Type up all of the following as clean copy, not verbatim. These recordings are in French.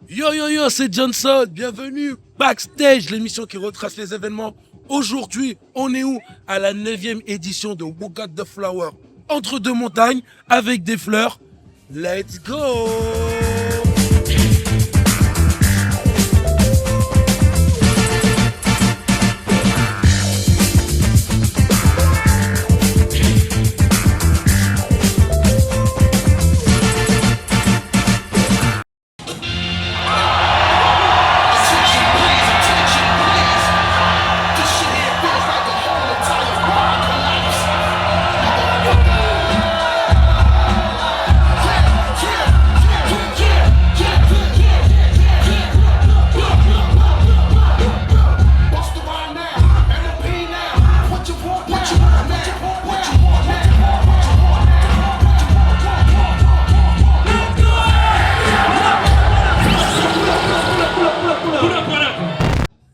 Yo yo yo, c'est Johnson, bienvenue Backstage, l'émission qui retrace les événements. Aujourd'hui, on est où? À la 9e édition de We Got the Flower, entre deux montagnes, avec des fleurs. Let's go!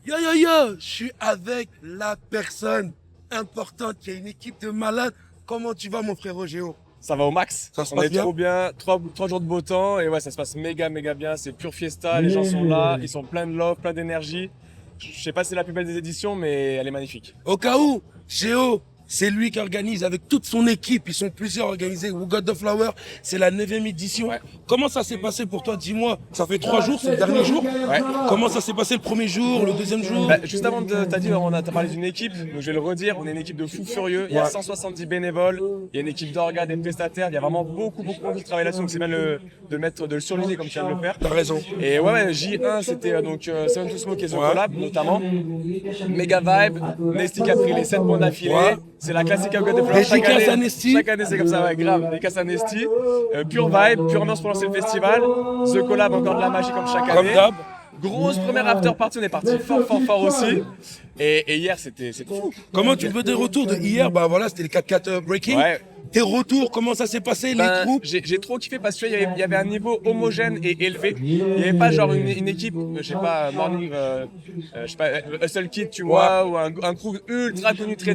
Yo yo yo, je suis avec la personne importante qui a une équipe de malades. Comment tu vas mon frère Géo? Ça va au max. Ça se On passe est bien trop bien. Trois jours de beau temps et ouais, ça se passe méga bien. C'est pure fiesta. Les gens sont là, ils sont pleins de love, plein d'énergie. Je sais pas si c'est la plus belle des éditions, mais elle est magnifique. Au cas où, Géo, c'est lui qui organise avec toute son équipe. Ils sont plusieurs organisés. We Got the Flower, c'est la 9e édition. Ouais. Comment ça s'est passé pour toi? Dis-moi, ça fait 3 jours, c'est le dernier jour. Ouais. Comment ça s'est passé le premier jour, le deuxième jour? Bah, juste avant, t'as parlé d'une équipe, donc je vais le redire, on est une équipe de fous furieux, il y a 170 bénévoles, il y a une équipe d'orgas, des prestataires, il y a vraiment beaucoup de monde qui travaille là-dessus, donc c'est bien de le surligner comme tu viens de le faire. T'as raison. Et ouais, J1 c'était donc Seven to Smoke et The Collab notamment, méga vibe, Nesty qui a pris les 7 points d'affilée, Ouais. c'est la classique à côté de Dédicace à Nesty. chaque année c'est comme ça, ouais, grave, dédicace à Nesty, pure vibe, pure ambiance pour lancer le festival, The Collab encore de la magie comme chaque Comme année. d'hab. Grosse première after party, on est parti fort aussi. Et hier, c'était fou. Comment tu veux des retours de hier? Bah voilà, c'était le 4-4 breaking. Ouais. Tes retours, comment ça s'est passé, Ben, les groupes? j'ai trop kiffé parce qu'il y avait un niveau homogène et élevé. Il n'y avait pas genre une équipe, je sais pas, Morning, je sais pas, Hustle Kid, tu vois, ou un crew ultra connu, très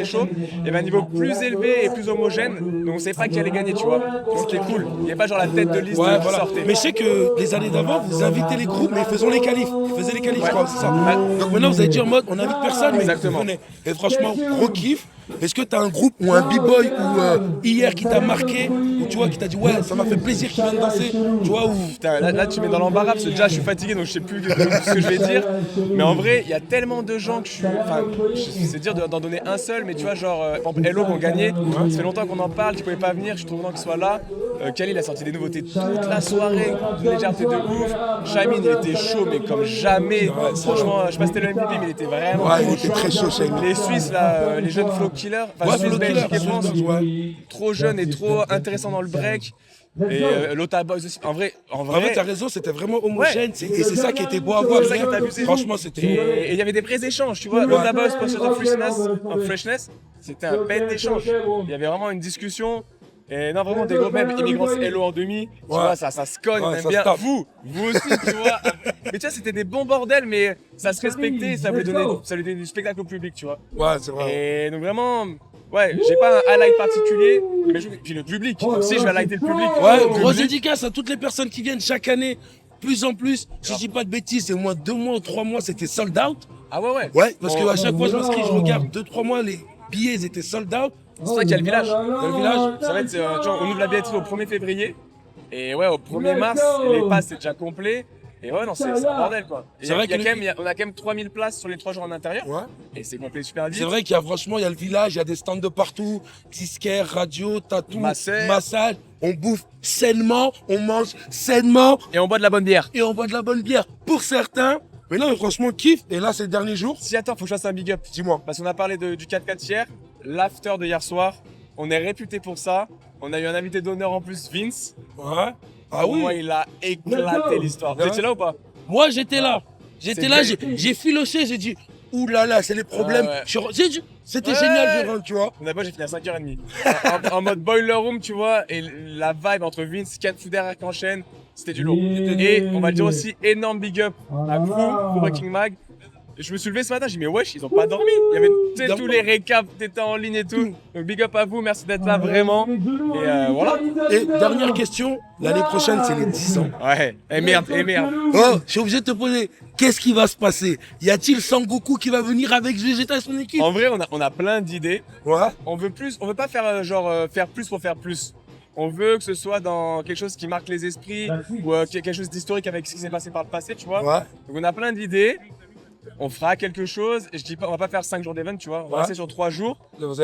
chaud. Il y avait un niveau plus élevé et plus homogène, donc on savait pas qui allait gagner, tu vois. C'était cool. Il n'y avait pas genre la tête de liste Ouais, qui voilà. sortait. Mais je sais que les années d'avant, vous invitez les groupes, mais faisons les qualifs. Ils faisaient les qualifs, je crois, c'est ça. Donc maintenant, vous avez dit en mode, on invite personne, mais Exactement. vous venez. Et franchement, gros kiff. Est-ce que tu as un groupe ou un b-boy ou hier qui t'a marqué, ou tu vois, qui t'a dit, ouais, ça m'a fait plaisir qu'il vienne danser, tu vois, ou... Putain, là, tu mets dans l'embarras parce que déjà je suis fatigué donc je sais plus ce que je vais dire. Mais en vrai, il y a tellement de gens que je suis. Enfin, c'est dire d'en donner un seul, mais tu vois, genre, par exemple, Hello qui ont gagné, ça fait longtemps qu'on en parle, qu'ils pouvaient pas venir, je suis trop content qu'ils soient là. Khalil a sorti des nouveautés toute la soirée, une légèreté de ouf. Shamin, il était chaud, mais comme jamais. Franchement, je sais pas si c'était le MVP, mais il était vraiment Ouais, il trop était chaud. très chaud, Shamin. Les Suisses, là, les jeunes Flow Killers, enfin, Ouais, Suisse, Flow Belgique Killers, et France, Suisse, ouais. trop jeunes et trop intéressants dans le break. Et Lota Boys aussi. En vrai, En fait, t'as raison, c'était vraiment homogène, et c'est ça qui était beau à voir. C'est ça qui était abusé. Franchement, c'était... Et il y avait des vrais échanges, tu vois. Lota Boys, Pursuit of Freshness, c'était un bête d'échange. Il y avait vraiment une discussion. Et non, vraiment, des gros même Immigrants Hello en demi, tu vois, ça se cogne, on Ouais, aime ça bien. se tape. Vous aussi, tu vois. Mais tu vois, c'était des bons bordels, mais ça se respectait, ça voulait donner du spectacle au public, tu vois. Ouais, c'est vrai. Et donc vraiment, ouais, j'ai pas un highlight particulier, mais puis le public. Si je vais highlighter le public. Ouais, Le grosse public. dédicace à toutes les personnes qui viennent chaque année, plus en plus. Si je dis pas de bêtises, c'est au moins 2 mois ou 3 mois, c'était sold out. Ah ouais. Ouais, parce qu'à chaque fois, je m'inscris, je regarde 2-3 mois, les billets ils étaient sold out. C'est vrai qu'il y a le village. Dans le village. Ça va être, tu vois, on ouvre la billetterie au 1er février. Et ouais, au 1er mars, les passes c'est déjà complet. Et ouais, non, c'est un bordel quoi. Et C'est vrai il y a que quand même, on a quand même 3000 places sur les 3 jours en intérieur. Ouais. Et c'est complet super vite. C'est vrai qu'il y a franchement, il y a le village, il y a des stands de partout, disquaires, radio, tatou, massage. On bouffe sainement, on mange sainement Et on boit de la bonne bière. et on boit de la bonne bière pour certains. Mais non, mais franchement, kiff. Et là, c'est le dernier jour. Si attends, faut que je fasse un big up. Dis-moi. Parce qu'on a parlé du 4-4 hier, l'after de hier soir. On est réputé pour ça. On a eu un invité d'honneur en plus, Vince. Ouais. Ah Pour oui. moi, il a éclaté l'histoire. Vous Ouais. étiez là ou pas? Moi, j'étais là. J'étais là, j'ai filoché, j'ai dit, ouh là là, c'est les problèmes. Ouais. C'était Ouais. génial, Jérôme, tu vois. D'abord, j'ai fini à 5h30. en mode boiler room, tu vois, et la vibe entre Vince, Ken Foudera qui enchaîne, c'était du lourd. Et on va dire aussi énorme big up à vous, pour Breaking Mag. Et je me suis levé ce matin, j'ai dit mais wesh, ils ont pas dormi. Il y avait tu sais, tous les récaps, t'étais en ligne et tout. Donc big up à vous, merci d'être là vraiment. Et voilà. Et dernière question, l'année prochaine c'est les 10 ans. Ouais, et merde. Oh, je suis obligé de te poser, qu'est-ce qui va se passer? Y a-t-il Sangoku qui va venir avec Vegeta et son équipe? En vrai, on a plein d'idées. Ouais. On veut pas faire faire plus pour faire plus. On veut que ce soit dans quelque chose qui marque les esprits ou quelque chose d'historique avec ce qui s'est passé par le passé, tu vois. Ouais. Donc on a plein d'idées. On fera quelque chose. Je dis pas, on va pas faire 5 jours d'événement, tu vois. On va rester sur 3 jours.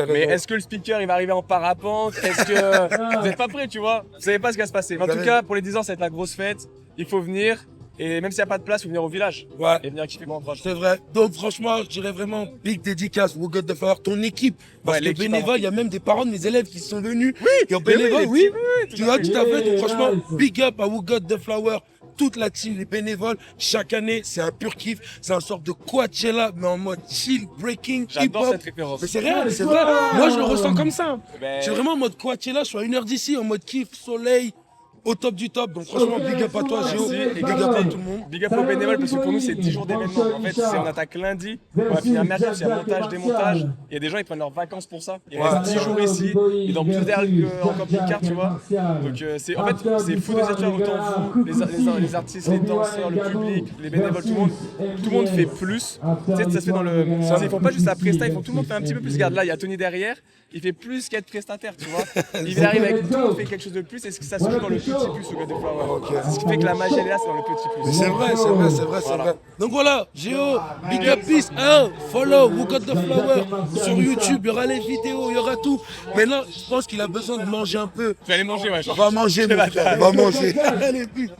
Mais est-ce que le speaker il va arriver en parapente? Est-ce que vous êtes pas prêts, tu vois? Vous savez pas ce qui va se passer. Mais en tout cas, pour les 10 ans, ça va être la grosse fête. Il faut venir. Et même s'il n'y a pas de place, il faut venir au village. Ouais. Et venir kiffer mon franchement. C'est vrai. Donc franchement, je dirais vraiment big dédicace, We Got the Flower, ton équipe. Parce que bénévole, il y a même des parents de mes élèves qui sont venus. Oui. Et en bénévole, oui. Tu vois, tout à fait. Donc franchement, big up à We Got the Flower. Toute la team, les bénévoles, chaque année, c'est un pur kiff. C'est un sorte de Coachella, mais en mode chill, breaking, J'adore hip-hop. cette référence. Mais c'est réel, c'est vrai. Moi, je le ressens comme ça. Ben- C'est vraiment en mode Coachella, je suis à 1 heure d'ici, en mode kiff, soleil, au top du top. Donc franchement, big up à toi, Géo. Merci. Big up à tout le monde. Big up aux bénévoles parce que pour nous c'est 10 jours d'événement. En fait, on attaque lundi, on va finir mercredi, il y a montage, démontage. Il y a des gens ils prennent leurs vacances pour ça. Ils restent 10 jours ici, ils dorment plus d'air qu'en camping-car, tu vois. Donc c'est fou de dire autant vous, les artistes, les danseurs, le public, les bénévoles, tout le monde fait plus. Tu sais, ça se fait dans le. Ils font pas juste la presta, tout le monde fait un petit peu plus. Regarde là, il y a Tony derrière. Il fait plus qu'être prestataire, tu vois. Il arrive avec tout le monde fait quelque chose de plus et ça se joue dans le petit plus au God of Flower. C'est ce qui fait que la magie elle est là, c'est dans le petit plus. C'est vrai, c'est vrai. Donc voilà, Géo, big up peace, follow, We Got the Flower sur YouTube, il y aura les vidéos, il y aura tout. Mais là, je pense qu'il a besoin de manger un peu. Tu vas aller manger, ouais. On va manger, mon frère, on va manger. Allez, peace.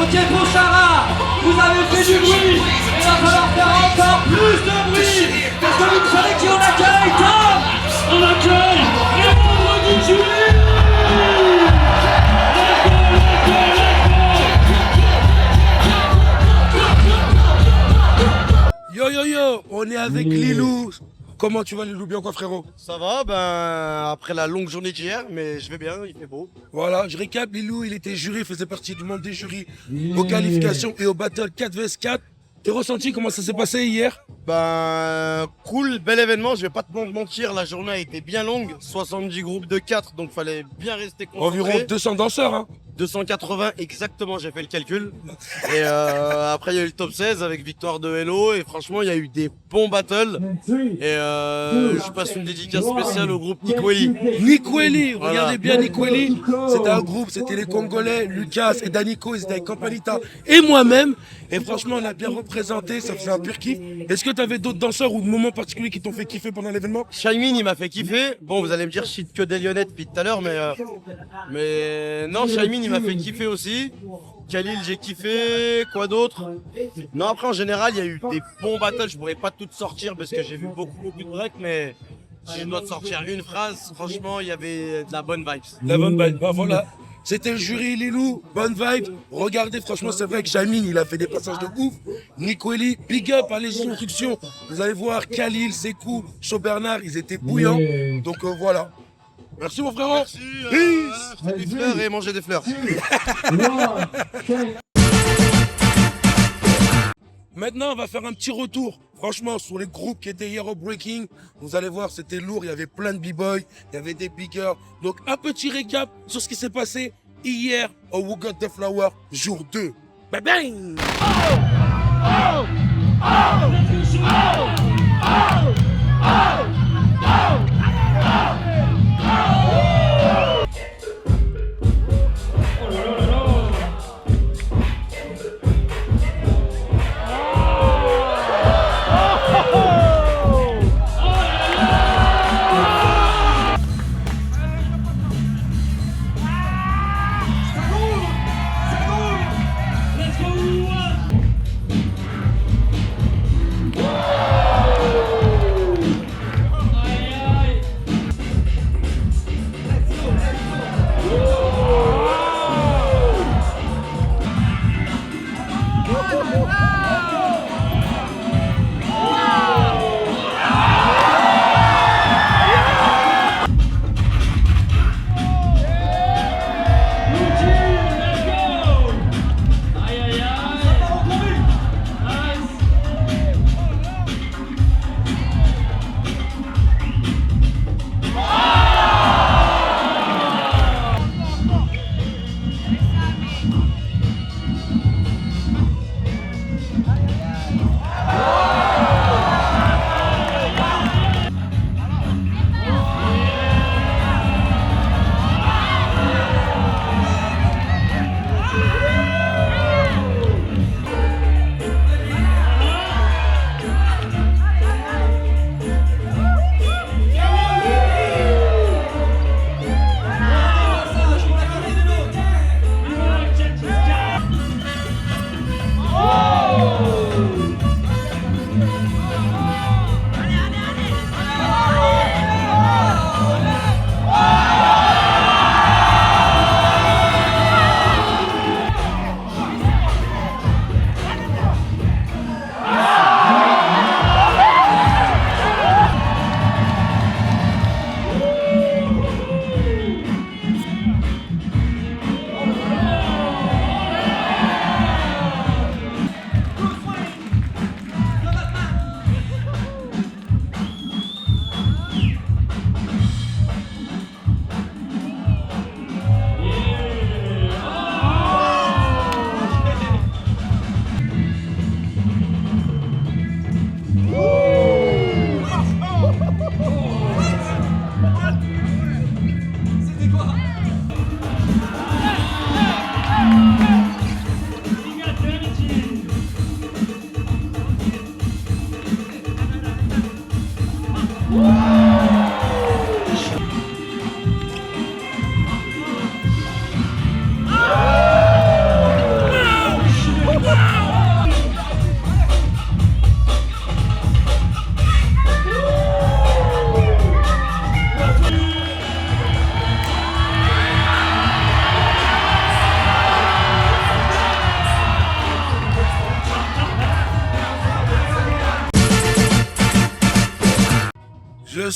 Ok Pochara, vous avez fait du bruit, il va falloir faire encore plus de bruit, parce que vous savez qui on accueille, Tom. On accueille les vendredis Julie. Yo, on est avec Lilou. Comment tu vas, Lilou? Bien quoi, frérot? Ça va, ben après la longue journée d'hier, mais je vais bien, il fait beau. Voilà, je récap, Lilou, il était jury, faisait partie du membre des jurys aux qualifications et au battle 4 vs 4. T'es ressenti comment ça s'est passé hier? Ben cool, bel événement, je vais pas te mentir, la journée a été bien longue, 70 groupes de 4, donc fallait bien rester concentré. Environ 200 danseurs, hein? 280 exactement, j'ai fait le calcul. Et après il y a eu le top 16 avec victoire de Hello et franchement il y a eu des bons battles. Et je passe une dédicace spéciale au groupe Nikweli. Nikweli, Voilà. regardez bien Nikweli. C'était un groupe, c'était les Congolais, Lucas et Daniko, ils étaient avec Campanita et moi-même. Et franchement, on a bien représenté, ça faisait un pur kiff. Est-ce que tu avais d'autres danseurs ou de moments particuliers qui t'ont fait kiffer pendant l'événement? Shaimin il m'a fait kiffer. Bon vous allez me dire je cite que des Lyonnais depuis tout à l'heure mais non Shaimin il m'a fait kiffer aussi. Khalil j'ai kiffé, quoi d'autre? Non après en général il y a eu des bons battles, je pourrais pas toutes sortir parce que j'ai vu beaucoup de breaks mais si je dois te sortir une phrase, franchement il y avait de la bonne vibes. La bonne vibe, bah voilà. C'était le jury Lilou, bonne vibe. Regardez, franchement, c'est vrai que Jamine, il a fait des passages de ouf. Nikweli, big up à les instructions. Vous allez voir, Khalil, Sekou, Chaud Bernard, ils étaient bouillants. Donc voilà. Merci mon frérot. Merci, Peace. faites des fleurs et mangez des fleurs. Maintenant, on va faire un petit retour, franchement, sur les groupes qui étaient hier au Breaking. Vous allez voir, c'était lourd, il y avait plein de b-boys, il y avait des biggers. Donc, un petit récap sur ce qui s'est passé hier au We Got the Flower, jour 2. Bang bang!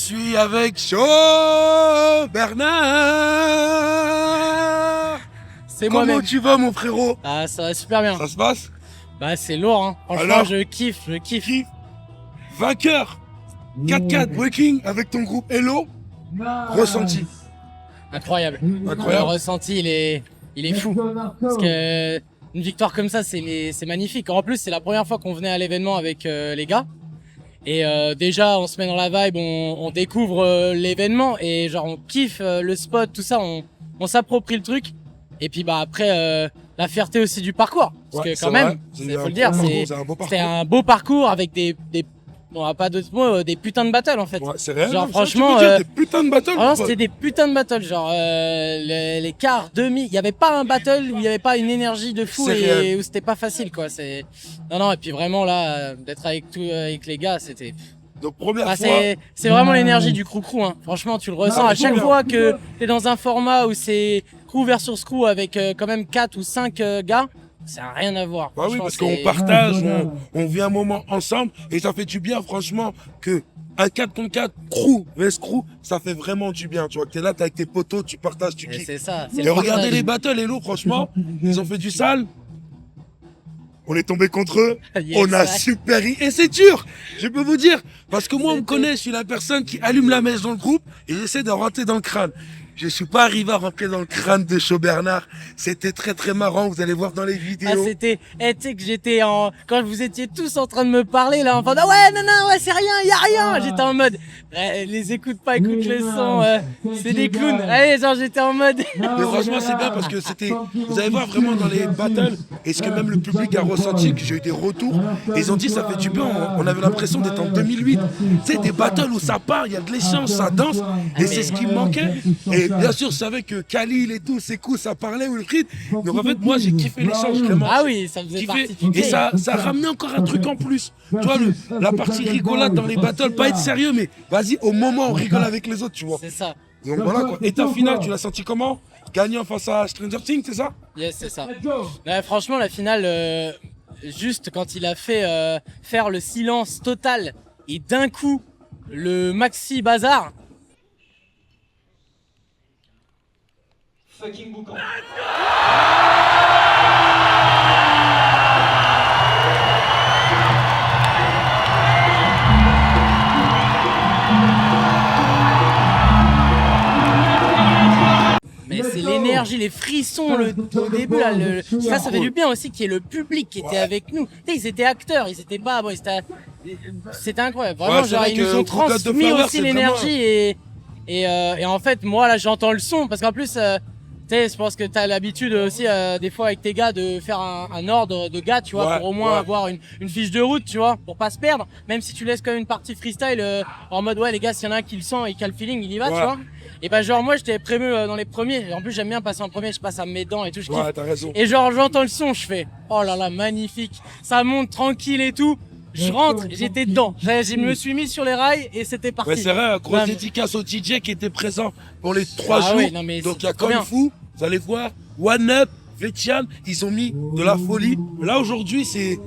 suis avec Show Bernard. C'est Comment moi-même. tu vas, mon frérot? Ah, ça va super bien. Ça se passe? Bah, c'est lourd, hein. Franchement, Alors je kiffe. Kiff. Vainqueur 4-4 breaking avec ton groupe Hello. Ressenti. Incroyable. Le Incroyable. ressenti, il est fou. Parce que une victoire comme ça, c'est magnifique. En plus, c'est la première fois qu'on venait à l'événement avec les gars. Et déjà, on se met dans la vibe, on découvre l'événement et genre on kiffe le spot, tout ça, on s'approprie le truc. Et puis bah après, la fierté aussi du parcours. Parce Ouais, que c'est quand vrai. même, C'est faut un le dire, beau parcours, c'est un beau c'était parcours. un beau parcours avec des on n'a pas d'autres mots, des putains de battles en fait. Ouais, c'est réel. Genre, ça, franchement, tu peux dire des putains de battles. Vraiment, ou pas c'était des putains de battles, genre les quarts, demi, il n'y avait pas un battle où il n'y avait pas une énergie de fou C'est et réel. où c'était pas facile quoi. Non et puis vraiment là, d'être avec les gars, c'était. Donc, première Ah, fois. c'est vraiment l'énergie du crew hein. Franchement, tu le ressens Ah, à chaque trop bien. fois que t'es dans un format où c'est crew versus crew avec quand même 4 ou 5 gars, ça n'a rien à voir. Bah oui, Franchement, parce qu'on c'est- partage, on vit un moment ensemble et ça fait du bien, franchement, que un 4 contre 4, crew, vs crew, ça fait vraiment du bien. Tu vois, que t'es là, t'es avec tes potos, tu partages, tu Et kiffes. c'est ça. c'est Et le regardez partage. les battles, Hello, franchement, ils ont fait du sale. On est tombé contre eux. Yes, On a ouais. super ri. Et c'est dur, je peux vous dire. Parce que moi, on me connaît, je suis la personne qui allume la mèche dans le groupe et j'essaie de rentrer dans le crâne. Je suis pas arrivé à rentrer dans le crâne de Show Bernard. C'était très très marrant, vous allez voir dans les Ah, vidéos. c'était, tu sais que j'étais quand vous étiez tous en train de me parler là, en disant ouais, non, ouais, c'est rien, y a rien. J'étais en mode, les écoute pas, écoute le son, c'est des clowns. Allez, genre j'étais en mode. Mais franchement, c'est bien parce que c'était. Vous allez voir vraiment dans les battles, et ce que même le public a ressenti, que j'ai eu des retours, et ils ont dit ça fait du bien. On avait l'impression d'être en 2008. Tu sais, des battles où ça part, il y a de l'échange, ça danse, et c'est ce qui me manquait. Et bien sûr, je savais que Khalil et tout, ses coups, ça parlait, Wilfried. Donc en fait, moi, j'ai kiffé l'échange vraiment. Ah oui, ça faisait Kiffé. partie du Et game. ça a ramené encore un truc en plus. Tu vois, la partie rigolade dans les battles, pas être sérieux, mais vas-y, au moment, on rigole avec les autres, tu vois. C'est ça. Donc voilà quoi. Et ta finale, tu l'as senti comment? Gagnant face à Stranger Things, c'est ça? Yes, c'est ça. Ouais, franchement, la finale, juste quand il a fait faire le silence total et d'un coup le maxi bazar. Fucking boucan. Mais c'est l'énergie, les frissons au début là. Ça fait du bien aussi qu'il y ait le public qui était avec nous. Tu sais, ils étaient acteurs, ils étaient pas. Bon, c'était incroyable. Vraiment, Ouais, c'est genre vrai ils que nous ont Good God de transmis Flower, aussi c'est l'énergie et en fait, moi là, j'entends le son parce qu'en plus. Tu sais, je pense que tu as l'habitude aussi, des fois, avec tes gars, de faire un ordre de gars, tu vois, Ouais, pour au moins ouais. avoir une fiche de route, tu vois, pour pas se perdre. Même si tu laisses quand même une partie freestyle en mode, ouais, les gars, s'il y en a un qui le sent et qui a le feeling, il y va, Ouais. tu vois. Et bah, genre, moi, j'étais prévu dans les premiers. Et en plus, j'aime bien passer en premier, je passe à mes dents et tout, je kiffe. Ouais, t'as raison. Et genre, j'entends le son, je fais, oh là là, magnifique. Ça monte tranquille et tout. Je rentre, j'étais dedans. Je me suis mis sur les rails et c'était parti. Ouais, c'est vrai, grosse Non, mais- dédicace au DJ qui était présent pour les 3 Ah jours. oui, non, mais Donc il y a c'est trop comme bien. fou, vous allez voir, One Up, Vetian, ils ont mis de la folie. Là aujourd'hui, c'est.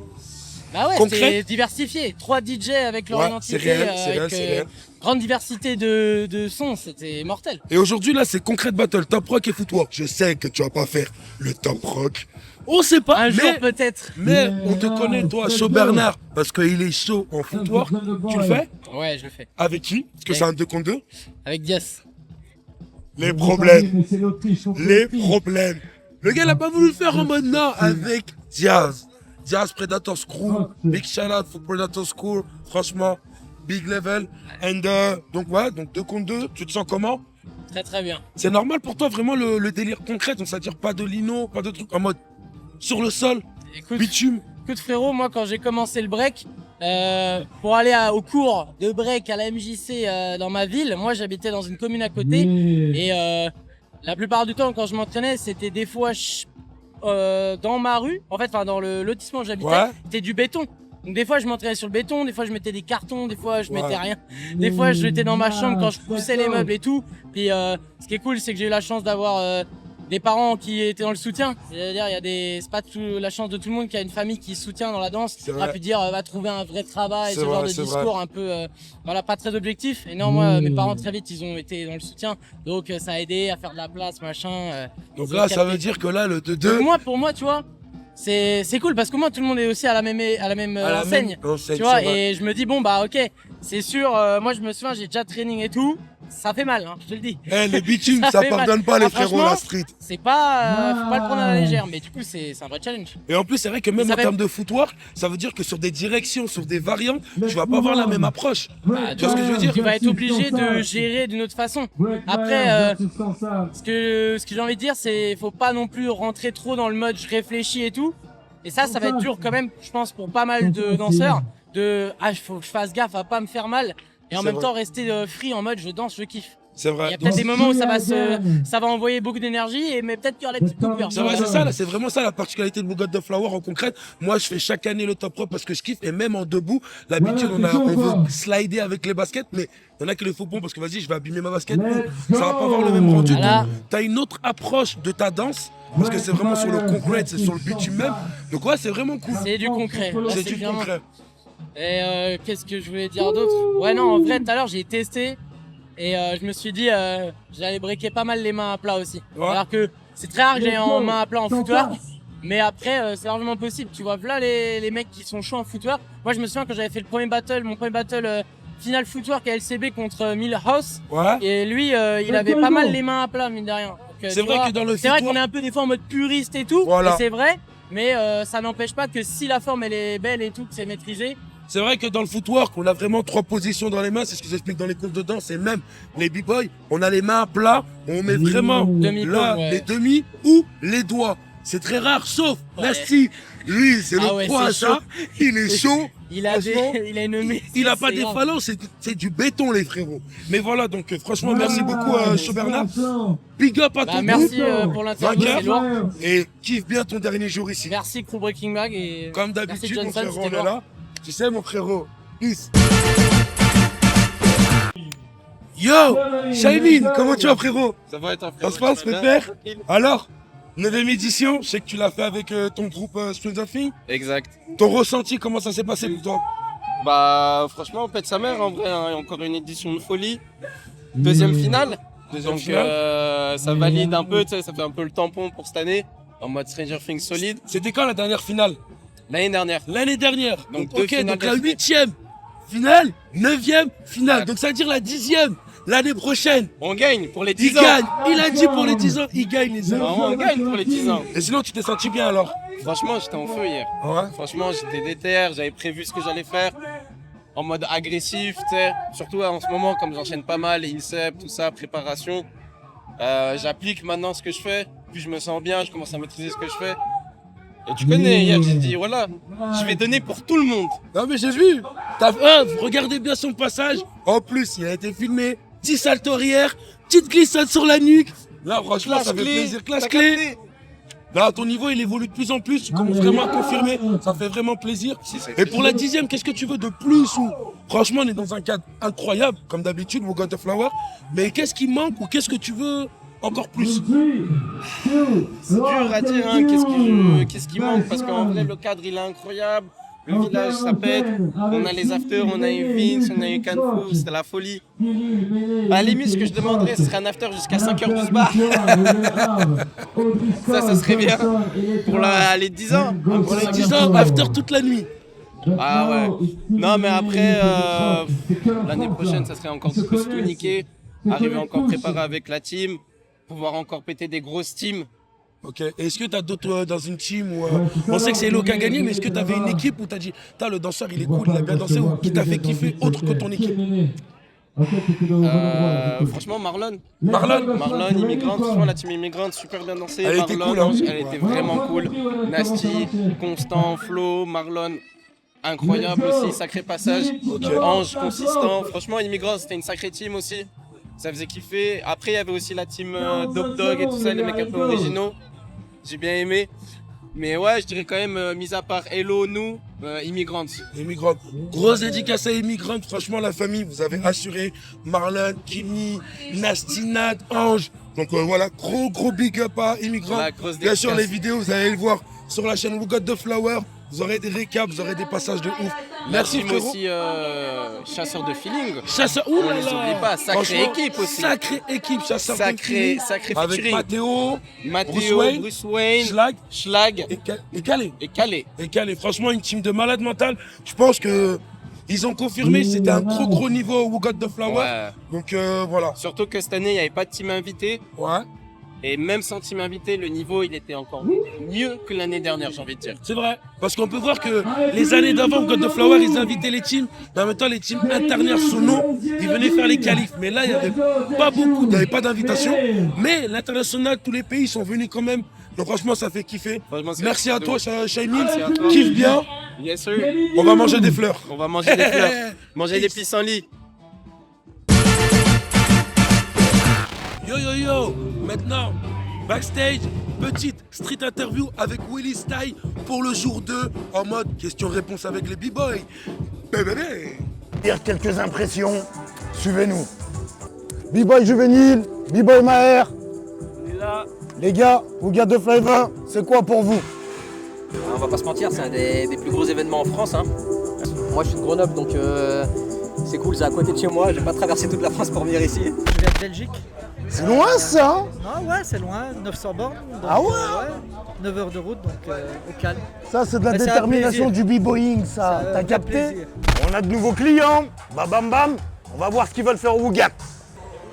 Bah ouais, Concret. c'est diversifié. 3 DJ avec leur Ouais, identité, c'est réel, c'est réel, avec c'est réel. grande diversité de sons, c'était mortel. Et aujourd'hui, là, c'est Concrete Battle, Top Rock et Footwork. Je sais que tu vas pas faire le Top Rock. On sait pas, Un jour mais, peut-être. mais on te connaît, toi, Show Bernard, parce qu'il est chaud en Footwork. Tu le fais? Ouais, je le fais. Avec qui? Parce que Ouais. c'est un 2 contre 2. Avec Dias. Les problèmes. Les problèmes. Le gars n'a pas voulu le faire en mode non avec Diaz. Diaz Predator Crew, big shout out for Predator Crew. Franchement, big level. And donc voilà, donc 2 contre 2, tu te sens comment? Très très bien. C'est normal pour toi vraiment le délire concret, donc c'est-à-dire pas de lino, pas de trucs en mode sur le sol, Écoute, bitume. écoute frérot, moi quand j'ai commencé le break, pour aller au cours de break à la MJC dans ma ville, moi j'habitais dans une commune à côté et la plupart du temps quand je m'entraînais c'était des fois dans ma rue, en fait enfin dans le lotissement où j'habitais, Ouais. c'était du béton. Donc des fois je m'entraînais sur le béton, des fois je mettais des cartons, des fois je mettais Ouais. rien. Des fois j'étais dans ma chambre quand je poussais les meubles et tout. Puis ce qui est cool c'est que j'ai eu la chance d'avoir des parents qui étaient dans le soutien. C'est-à-dire, c'est pas la chance de tout le monde qui a une famille qui soutient dans la danse. On a pu dire, va trouver un vrai travail, ce genre de discours un peu, voilà, pas très objectif. Et non, moi, mes parents très vite, ils ont été dans le soutien. Donc, ça a aidé à faire de la place, machin. Donc là, ça veut dire que là, le 2-2. Pour moi, tu vois, c'est cool parce que moi, tout le monde est aussi à la même enseigne. Tu vois, et je me dis, bon, bah, ok, c'est sûr, moi, je me souviens, j'ai déjà training et tout. Ça fait mal, hein, je te le dis. Le bitume, ça pardonne pas les frérots, la street. C'est pas, faut pas le prendre à la légère, mais du coup, c'est un vrai challenge. Et en plus, c'est vrai que même en termes de footwork, ça veut dire que sur des directions, sur des variantes, tu vas pas avoir la même approche. Tu vois ce que je veux dire? Tu vas être obligé de gérer d'une autre façon. Après, ce que j'ai envie de dire, c'est faut pas non plus rentrer trop dans le mode je réfléchis et tout. Et ça va être dur quand même, je pense, pour pas mal de danseurs. Faut que je fasse gaffe à pas me faire mal. Et en même temps, rester free en mode je danse, je kiffe. C'est vrai. Il y a peut-être des moments où ça va envoyer beaucoup d'énergie, mais peut-être qu'il y aura des petites coupures. C'est vrai, c'est ça, là, c'est vraiment ça la particularité de God of Flower en concrète. Moi, je fais chaque année le top rope parce que je kiffe, et même en debout, l'habitude, on veut slider avec les baskets, mais il y en a qui le font bon parce que vas-y, je vais abîmer ma basket. Ça va pas avoir le même rendu. Voilà. T'as une autre approche de ta danse parce que c'est vraiment sur le concrète, c'est sur le bitume même. Donc ouais, c'est vraiment cool. C'est du concret. Là, C'est du concret. Et qu'est-ce que je voulais dire d'autre? Ouais, non, en vrai, tout à l'heure, j'ai testé et je me suis dit j'allais breaker pas mal les mains à plat aussi. Ouais. Alors que c'est très rare que j'ai en main à plat en footwork, mais après, c'est largement possible. Tu vois, là, les mecs qui sont chauds en footwork. Moi, je me souviens quand j'avais fait mon premier battle final footwork à LCB contre Millhouse. Ouais. Et lui, il avait pas mal les mains à plat, mine de rien. C'est vrai que dans le c'est vrai footwork- qu'on est un peu des fois en mode puriste et tout, Voilà. et c'est vrai. Mais ça n'empêche pas que si la forme elle est belle et tout, que c'est maîtrisé. C'est vrai que dans le footwork, on a vraiment 3 positions dans les mains, c'est ce que j'explique dans les cours de danse, et même les b-boys, on a les mains à plat, on met vraiment là, ouais. les demi ou les doigts. C'est très rare, sauf Nasty. Lui, c'est le ouais, pro à c'est ça, il est chaud. Il a Franchement, il a une maîtrise, il a pas c'est des grave. phalanges, c'est du béton, les frérots. Mais voilà, donc franchement, merci beaucoup à Chaud Bernard. Big up à ton Merci groupe. pour l'interview, c'est lourd. Et kiffe bien ton dernier jour ici. Merci Crew Breaking Bag et Comme merci d'habitude, mon Johnson, frérot, on c'était est lourd. là. Tu sais, mon frérot. Peace. Yo, Shailene, comment tu vas, frérot? Ça va être un Ça se passe, pépère? Alors, 9ème édition, je sais que tu l'as fait avec ton groupe Stranger Things. Exact. Ton ressenti, comment ça s'est passé pour toi? Bah franchement on pète sa mère en vrai, hein. Il y a encore une édition de folie. Deuxième finale. Donc ça valide un peu, tu sais, ça fait un peu le tampon pour cette année. En mode Stranger Things solide. C'était quand la dernière finale? L'année dernière. L'année dernière. Donc, Ok, deux donc finales la 8ème finale, 9ème finale. Donc ça veut dire la 10ème l'année prochaine. On gagne pour les Il 10 ans. gagne. Il a dit pour les 10 ans, il gagne les Vraiment, ans. on gagne pour les 10 ans. Et sinon, tu t'es senti bien alors? Franchement j'étais en feu hier. Ouais. Franchement j'étais déter, j'avais prévu ce que j'allais faire. En mode agressif, tu sais. Surtout en ce moment comme j'enchaîne pas mal, les INSEP, tout ça, préparation. J'applique maintenant ce que je fais. Puis je me sens bien, je commence à maîtriser ce que je fais. Et tu connais, hier j'ai dit voilà, je vais donner pour tout le monde. Non mais j'ai vu. Regardez bien son passage. En plus, il a été filmé. Petit salto arrière, petite glissade sur la nuque. Là, franchement, ça fait plaisir. Classe clé. Là, ton niveau, il évolue de plus en plus. Tu commences vraiment à confirmer. Ça fait vraiment plaisir. Et pour la 10ème, qu'est-ce que tu veux de plus ou... Franchement, on est dans un cadre incroyable, comme d'habitude, au God of Flower. Mais qu'est-ce qui manque ou qu'est-ce que tu veux encore plus? C'est dur à dire, hein, qu'est-ce qui manque, parce qu'en vrai, le cadre, il est incroyable. Le village, ça pète. On a les afters, on a eu Vince, on a eu Canfou, c'était la folie. À la limite, ce que je demanderais, ce serait un after jusqu'à 5h du bar. Ça serait bien. Pour les 10 ans. Pour les 10 ans, after toute la nuit. Ah ouais. Non, mais après, l'année prochaine, ça serait encore de plus tout niquer. Arriver encore préparé avec la team. Pouvoir encore péter des grosses teams. Ok. Et est-ce que tu as d'autres dans une team où, on sait que c'est Elo qui a gagné, mais est-ce que tu avais une équipe où tu as dit, le danseur il est cool, il a bien dansé, ou qui t'a fait kiffer autre que ton équipe? Franchement, Marlon, immigrante, franchement, la team immigrante, super bien dansée. Elle était cool, hein. Elle était vraiment cool. Nasty, Constant, Flo, Marlon, incroyable aussi, sacré passage. Ange, consistant. Franchement, immigrante, c'était une sacrée team aussi. Ça faisait kiffer. Après, il y avait aussi la team Dog et tout ça, les mecs un peu originaux. J'ai bien aimé. Mais ouais, je dirais quand même, mis à part Hello, nous, Immigrants. Immigrants. Grosse dédicace à Immigrants. Franchement, la famille, vous avez assuré. Marlon, Kimi, Nastinat, Ange. Donc voilà, gros big up à Immigrants. Ouais, grosse Bien sûr, dédicace. les vidéos, vous allez le voir sur la chaîne We Got The Flower. Vous aurez des récaps, vous aurez des passages de ouf. Merci Team frérot. aussi, chasseur de feeling. Chasseur, On les oublie pas, sacrée Franchement, équipe aussi. Sacrée équipe, chasseur de Sacré feeling. Avec featuring. Mathéo, Mathéo, Bruce Wayne, Schlag Schlag et Calais. et Calais. Et Calais, franchement, une team de malades mentales. Je pense que ils ont confirmé, c'était un trop gros niveau au We Got The Flower. Ouais. Donc voilà. Surtout que cette année, il n'y avait pas de team invité. Ouais, Et même sans team invité, le niveau, il était encore mieux que l'année dernière, j'ai envie de dire. c'est vrai. Parce qu'on peut voir que les années d'avant, We Got The Flower, ils invitaient les teams. Mais en même temps, les teams internationaux, ils venaient faire les qualifs. Mais là, il n'y avait pas beaucoup, il n'y avait pas d'invitation. Mais l'international, tous les pays sont venus quand même. Donc franchement, ça fait kiffer. Franchement, c'est Merci à de toi, ouf. Shaimine. Merci à toi. Kiffe bien. Yes, sir. On va manger des fleurs. On va manger des fleurs. Manger des pissenlits. Yo, maintenant, backstage, petite street interview avec Willy Style pour le jour 2 en mode question-réponse avec les b-boys. Bébé. Dire quelques impressions, suivez-nous. B-Boy Juvénile, B-Boy Maher. Les gars, We Got The Flavor, c'est quoi pour vous? On va pas se mentir, c'est un des plus gros événements en France. Hein. Moi je suis de Grenoble donc c'est cool, c'est à côté de chez moi, j'ai pas traversé toute la France pour venir ici. Je viens de Belgique. C'est loin ça hein? Non, ouais, c'est loin, 900 bornes. Donc, Ah ouais 9 heures de route, donc au calme. Ça c'est de la Mais c'est un détermination plaisir. du B-Boying ça, C'est t'as un capté? plaisir. On a de nouveaux clients, bam bam bam, on va voir ce qu'ils veulent faire au Wugat.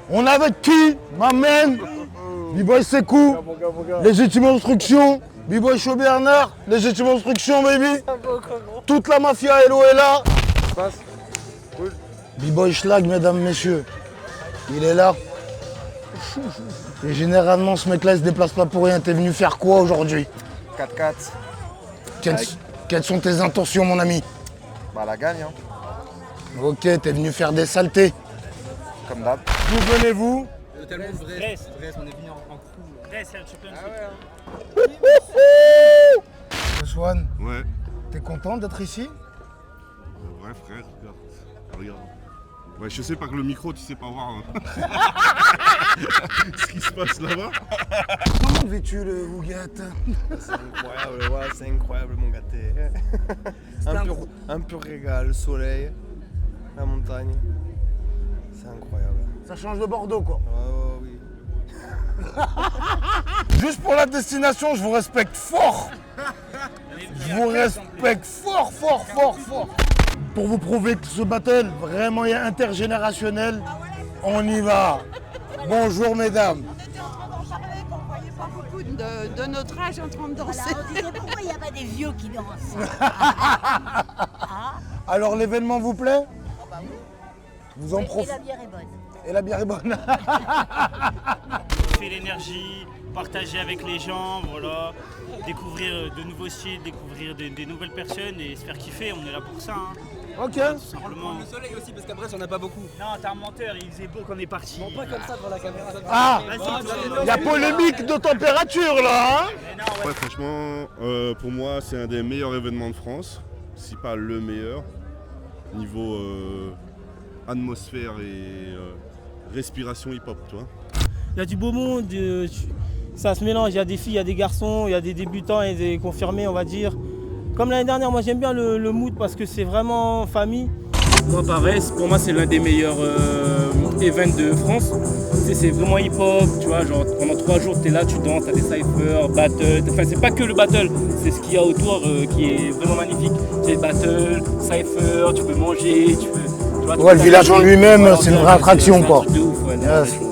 On est avec qui? M'amène B-Boy Sekou, Légitime Instruction, B-Boy Show Bernard, Légitime Instruction baby. Toute la mafia Hello est là. B-Boy Schlag mesdames, messieurs, il est là. Et généralement ce mec là il se déplace pas pour rien, t'es venu faire quoi aujourd'hui? 4-4. Quelles sont tes intentions mon ami? Bah la gagne, hein. Ok, t'es venu faire des saletés. Comme d'hab. D'où venez-vous? Brest, on est venu en crew. Brest, c'est un champion. Swan, Ouais, t'es content d'être ici? ouais frère, regarde. Ouais, je sais pas que le micro, tu sais pas voir ce qui se passe là-bas. Comment vis-tu le Wugat? C'est incroyable, ouais, c'est incroyable mon gâté. Un pur régal, le soleil, la montagne. C'est incroyable. Ça change de Bordeaux quoi. Oh oui. Juste pour la destination, je vous respecte fort. Je vous respecte fort. Pour vous prouver que ce battle vraiment est intergénérationnel, on y va. Bonjour mesdames. On était en train d'en parler qu'on ne voyait pas beaucoup de notre âge en train de danser. On disait pourquoi il n'y a pas des vieux qui dansent. Alors l'événement vous plaît? Vous en Et profitez. la bière est bonne. Et la bière est bonne. Fait l'énergie, partager avec les gens, voilà. Découvrir de nouveaux styles, découvrir des nouvelles personnes et se faire kiffer, on est là pour ça. Hein. Ok. Tout simplement. Le soleil aussi parce qu'après on n'a pas beaucoup. Non, t'es un menteur, il faisait beau qu'on est parti. Bon, pas comme ça devant la caméra. Ah, Vas-y, il y a polémique de température là, hein? Mais non, ouais. Ouais, franchement, pour moi, c'est un des meilleurs événements de France, si pas le meilleur, niveau atmosphère et respiration hip-hop, tu vois. Il y a du beau monde, ça se mélange, il y a des filles, il y a des garçons, il y a des débutants et des confirmés on va dire. Comme l'année dernière, moi j'aime bien le mood parce que c'est vraiment famille. Moi pareil, pour moi c'est l'un des meilleurs events de France. C'est vraiment hip-hop, tu vois, genre pendant 3 jours t'es là, tu danses, t'as des cyphers, battles, enfin c'est pas que le battle, c'est ce qu'il y a autour qui est vraiment magnifique. C'est battle, cypher, tu peux manger, tu peux... Tu vois, Ouais, le village en lui-même, c'est une vraie attraction c'est un quoi. truc de ouf, ouais, non, Yes. franchement.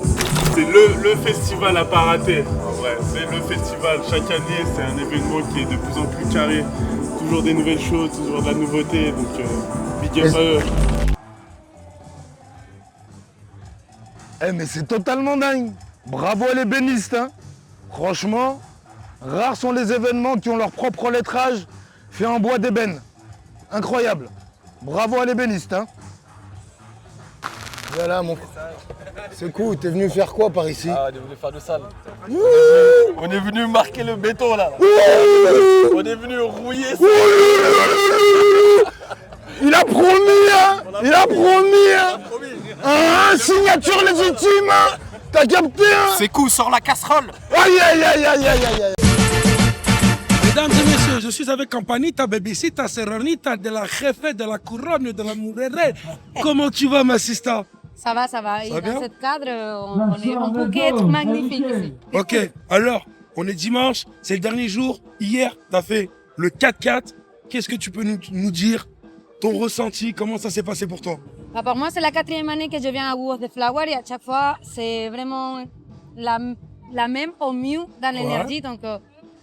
C'est le festival à pas rater, en vrai. C'est le festival. Chaque année, c'est un événement qui est de plus en plus carré. Toujours des nouvelles choses, toujours de la nouveauté. Donc, big up à eux. Eh mais c'est totalement dingue. Bravo à les bénistes, hein. Franchement, rares sont les événements qui ont leur propre lettrage fait en bois d'ébène. Incroyable. Bravo à les bénistes, hein. Voilà mon frère. C'est cool, t'es venu faire quoi par ici? Ah, on est venu faire du sale. On est venu marquer le béton là. On est venu rouiller ça. Il a promis, hein. Il a promis, hein. Signature légitime, hein. T'as capté, hein. C'est cool, sors la casserole. Aïe, aïe, aïe, aïe, aïe, aïe. Mesdames et messieurs, je suis avec Campanita, Bebisita, Serranita, de la Jefe, de la Couronne, de la Mourere. Comment tu vas, ma sista? Ça va, ça va. Et va bien dans ce cadre, on peut qu'être magnifique ici. Ok, alors, on est dimanche, c'est le dernier jour. Hier, tu as fait le 4-4. Qu'est-ce que tu peux nous dire? Ton ressenti, comment ça s'est passé pour toi? Bah, pour moi, c'est la 4e année que je viens à World of Flower et à chaque fois, c'est vraiment la même au mieux dans l'énergie. Donc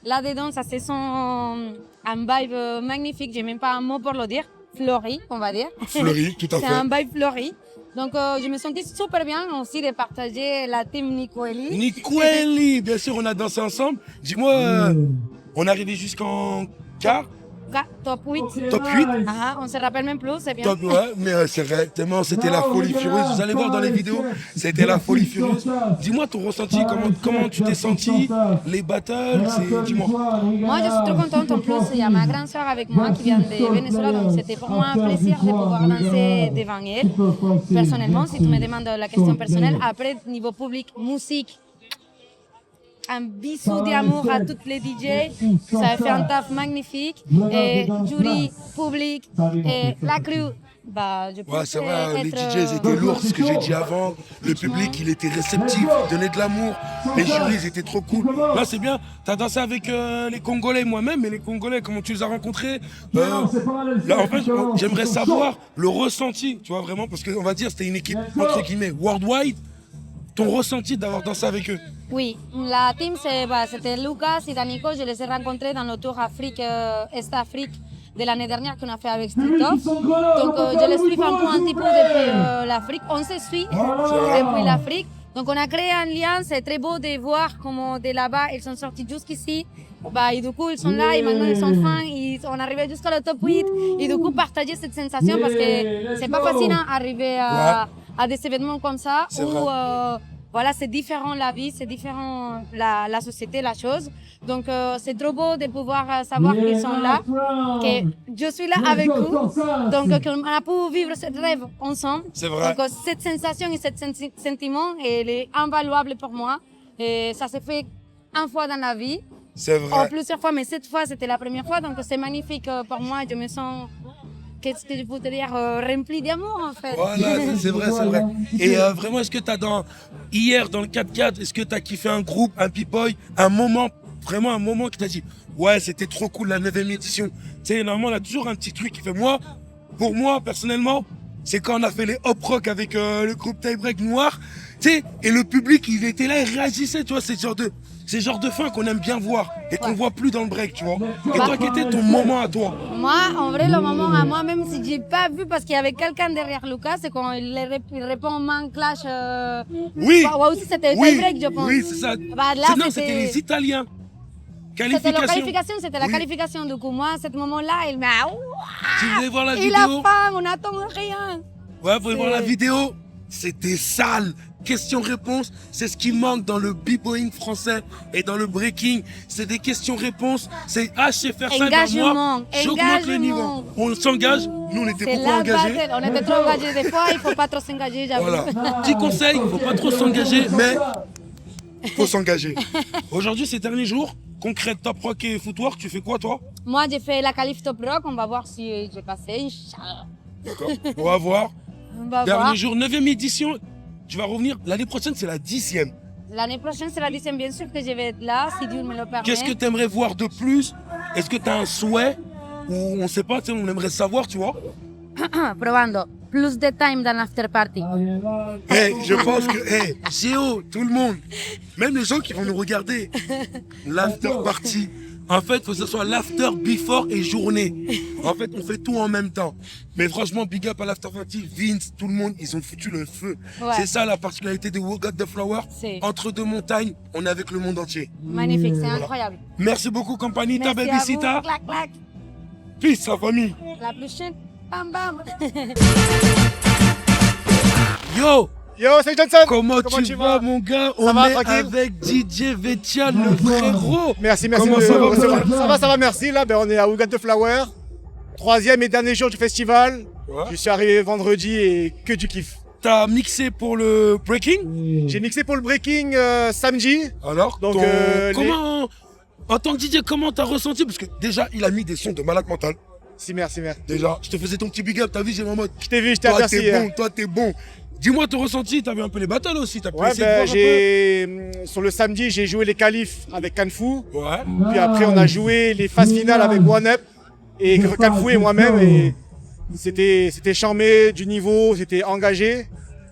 là-dedans, ça se sent un vibe magnifique. J'ai même pas un mot pour le dire. Fleuri, on va dire. Fleuri, tout à fait. C'est un vibe fleuri. Donc je me sentais super bien aussi de partager la team Nicoeli. Nicoeli, bien sûr, on a dansé ensemble. Dis-moi, on est arrivé jusqu'en quart? Top 8. Top 8. On se rappelle même plus, c'est bien. Top, ouais, mais c'est vrai, tellement c'était la folie furieuse. Vous allez voir dans les vidéos, c'était la folie furieuse. Dis-moi ton ressenti, comment tu t'es senti, les battles, dis-moi. Moi, je suis trop contente. En plus, il y a ma grande soeur avec moi qui vient de Venezuela, donc c'était pour moi un plaisir de pouvoir danser devant elle. Personnellement, si tu me demandes la question personnelle, après, niveau public, musique, un bisou d'amour à toutes les DJ. Ça a fait un taf magnifique. Et jury, public, et la crew. Bah, je ouais, c'est vrai, les DJs étaient lourds, ce que j'ai dit avant. Le public, il était réceptif, il donnait de l'amour. Les jurys, ils étaient trop cool. Là, c'est bien. Tu as dansé avec les Congolais, moi-même, mais les Congolais, comment tu les as rencontrés? Là, en fait, j'aimerais savoir le ressenti, tu vois, vraiment, parce qu'on va dire, c'était une équipe, entre guillemets, worldwide. Ton ressenti d'avoir dansé avec eux? Oui, la team, c'était Lucas et Danico. Je les ai rencontrés dans le tour Afrique, Est-Afrique de l'année dernière qu'on a fait avec Street Off. Donc, je les suis un petit peu depuis l'Afrique. On se suit depuis l'Afrique. Donc, on a créé un lien. C'est très beau de voir comment de là-bas, ils sont sortis jusqu'ici. Bah, et du coup, ils sont là et maintenant ils sont fins. On est arrivé jusqu'au top 8. Et du coup, partager cette sensation parce que c'est pas facile d'arriver à des événements comme ça où voilà, c'est différent la vie, c'est différent la société, la chose. Donc c'est trop beau de pouvoir savoir qu'ils sont là, que je suis là avec eux, donc qu'on a pu vivre ce rêve ensemble. C'est vrai. Donc cette sensation et ce sentiment, elle est invaluable pour moi. Et ça s'est fait une fois dans la vie. C'est vrai. Plusieurs fois, mais cette fois c'était la première fois, donc c'est magnifique pour moi. Je me sens, qu'est-ce que je peux te dire, rempli d'amour en fait. Voilà, c'est vrai, c'est vrai. Et vraiment, est-ce que tu as hier dans le 4-4, est-ce que tu as kiffé un groupe, un P-Boy, un moment, vraiment un moment qui t'a dit ouais, c'était trop cool la 9e édition. Tu sais, normalement, on a toujours un petit truc qui fait pour moi, personnellement, c'est quand on a fait les hop rock avec le groupe Tie Break Noir, tu sais, et le public, il était là, il réagissait, tu vois, c'est le genre de fin qu'on aime bien voir et qu'on voit plus dans le break, tu vois. Et toi, quel était ton moment à toi? Moi, en vrai, le moment à moi, même si j'ai pas vu, parce qu'il y avait quelqu'un derrière Lucas, c'est quand il répond man clash. Oui. Ouais, aussi c'était Tie Break, je pense. Oui, c'est ça. Bah, là, non, c'était les Italiens. C'était la qualification, c'était la qualification. Du coup, moi, à ce moment-là, il m'a. Tu voulais voir la et vidéo? la femme, on n'attend rien. Ouais, vous voulez voir la vidéo? C'était sale. Question-réponse, c'est ce qui manque dans le b-boying français et dans le breaking. C'est des questions-réponses. C'est je sais faire ça dans moi. J'augmente le niveau. On s'engage. Nous, on était beaucoup engagés. On était trop engagés des fois. Il faut pas trop s'engager, j'avoue. Voilà. Petit conseil, il faut pas trop s'engager, mais il faut s'engager. Aujourd'hui, c'est le dernier jour. Concret, Top Rock et Footwork, tu fais quoi, toi? Moi, j'ai fait la qualif Top Rock. On va voir si j'ai passé, Inch'Allah. D'accord. On va voir. Dernier voir. jour, 9e édition. Tu vas revenir. L'année prochaine, c'est la 10e. L'année prochaine, c'est la 10e. Bien sûr que je vais être là, si Dieu me le permet. Qu'est-ce que tu aimerais voir de plus? Est-ce que tu as un souhait? Ou on ne sait pas, on aimerait savoir, tu vois? Probando. Plus de time dans l'after party. Je pense que, Géo, tout le monde, même les gens qui vont nous regarder, l'after party. En fait, il faut que ce soit l'after, before et journée. En fait, on fait tout en même temps. Mais franchement, big up à l'after party, Vince, tout le monde, ils ont foutu le feu. Ouais. C'est ça la particularité de We Got The Flower. Entre deux montagnes, on est avec le monde entier. Magnifique, c'est incroyable. Merci beaucoup, Campanita, Bebisita. Clac, clac. Peace, la famille. La prochaine, bam bam. Yo, Yo, c'est Johnson. Comment tu vas, mon gars? On va, est tranquille avec DJ Vetian, le frérot. Merci. Comment ça va, frère? Ça va, merci. Là, on est à We Got the Flower. 3e et dernier jour du festival. Ouais. Je suis arrivé vendredi et que du kiff. T'as mixé pour le breaking? J'ai mixé pour le breaking samedi. Alors, donc, comment, en tant que DJ, comment t'as ressenti? Parce que déjà, il a mis des sons de malade mental. Merci. Déjà, je te faisais ton petit big up, t'as vu, j'ai en mode. Je t'ai vu, je t'ai remercié. Toi, t'es bon. Dis-moi ton ressenti, t'as vu un peu les battles aussi, t'as pu essayer de voir un peu. Sur le samedi, j'ai joué les qualifs avec Kanfou. Ouais. Puis après, on a joué les phases finales avec One Up et Kanfou et moi-même. Et c'était charmé, du niveau, c'était engagé.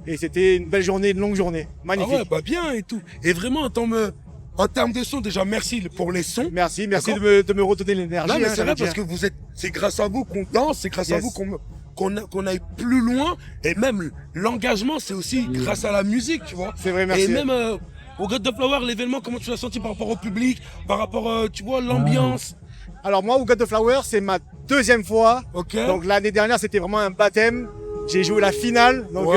Et c'était une belle journée, une longue journée. Magnifique. Ah ouais, bah bien et tout. Et vraiment, en termes de son, déjà, merci pour les sons. Merci de me redonner l'énergie. Non, mais c'est vrai parce que c'est grâce à vous qu'on danse, c'est grâce à vous qu'on aille plus loin. Et même l'engagement, c'est aussi grâce à la musique, tu vois. C'est vrai, merci. Et même au God of Flower, l'événement, comment tu l'as senti par rapport au public, par rapport, tu vois, l'ambiance? Alors moi, au God of Flower, c'est ma 2e fois. Ok. Donc l'année dernière, c'était vraiment un baptême. J'ai joué la finale, donc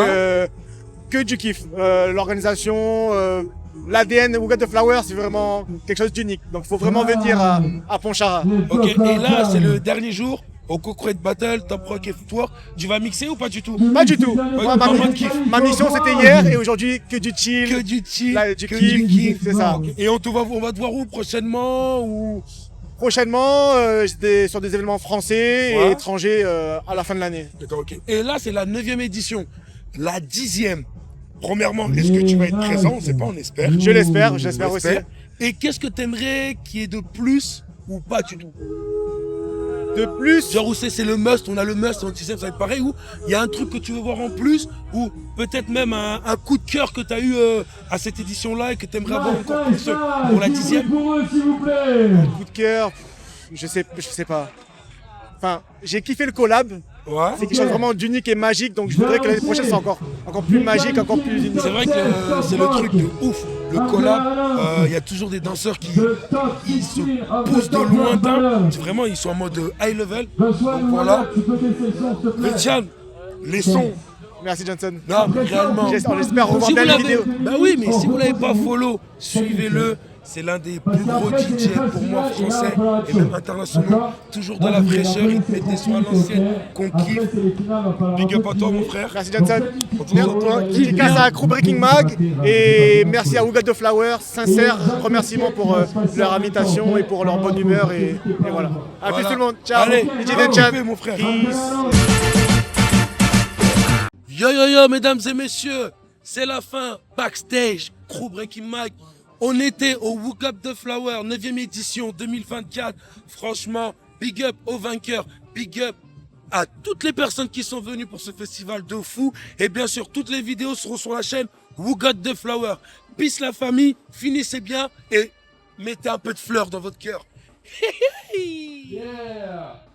que du kiff. L'organisation, l'ADN We Got the Flower, c'est vraiment quelque chose d'unique. Donc il faut vraiment venir à Pontcharra. Ok, et là, c'est le dernier jour. Au Coco Battle, Top Rock et Footwork, tu vas mixer ou pas du tout? Pas du tout. Moi, ma mission c'était hier et aujourd'hui que du chill. Que du chill, du kiff, c'est ça. Et on va te voir où prochainement ou... Prochainement, sur des événements français et étrangers à la fin de l'année. D'accord, ok. Et là, c'est la 9e édition, la 10e. Premièrement, est-ce que tu vas être présent? On ne sait pas, on espère. Je l'espère, j'espère aussi. Et qu'est-ce que tu aimerais qu'il y ait de plus ou pas du tout? De plus? Genre où c'est le must, on a le must, on ça va être pareil, ou il y a un truc que tu veux voir en plus, ou peut-être même un coup de cœur que tu as eu à cette édition-là et que tu aimerais avoir encore plus pour la 10e? Un coup de cœur, je sais pas. Enfin, j'ai kiffé le collab. Ouais. C'est quelque chose vraiment d'unique et magique, donc je voudrais que l'année prochaine soit encore plus magique, encore plus unique. C'est vrai que c'est le truc de ouf. Le collab, il y a toujours des danseurs qui se poussent de lointain. Vraiment, ils sont en mode high level. Donc voilà. Vetian, les sons. Merci Johnson. Non, réellement. On espère revoir belle vidéo. Bah oui, mais si vous l'avez pas follow, suivez-le. C'est l'un des plus gros DJ pour moi français et même internationaux. Toujours dans la fraîcheur, il te met des sons à l'ancienne qu'on kiffe. Big up à toi mon frère. Merci Johnson. Merci à toi. Dédicace à Crew Breaking Mag et merci à We Got the Flower. Sincère remerciement pour leur invitation et pour leur bonne humeur et voilà. A plus tout le monde. Ciao. Allez, DJ Vetian. mon frère. Peace. Yo, mesdames et messieurs, c'est la fin. Backstage, Crew Breaking Mag. On était au We Got the Flower, 9e édition 2024. Franchement, big up aux vainqueurs, big up à toutes les personnes qui sont venues pour ce festival de fou. Et bien sûr, toutes les vidéos seront sur la chaîne We Got the Flower. Peace la famille, finissez bien et mettez un peu de fleurs dans votre cœur. Yeah.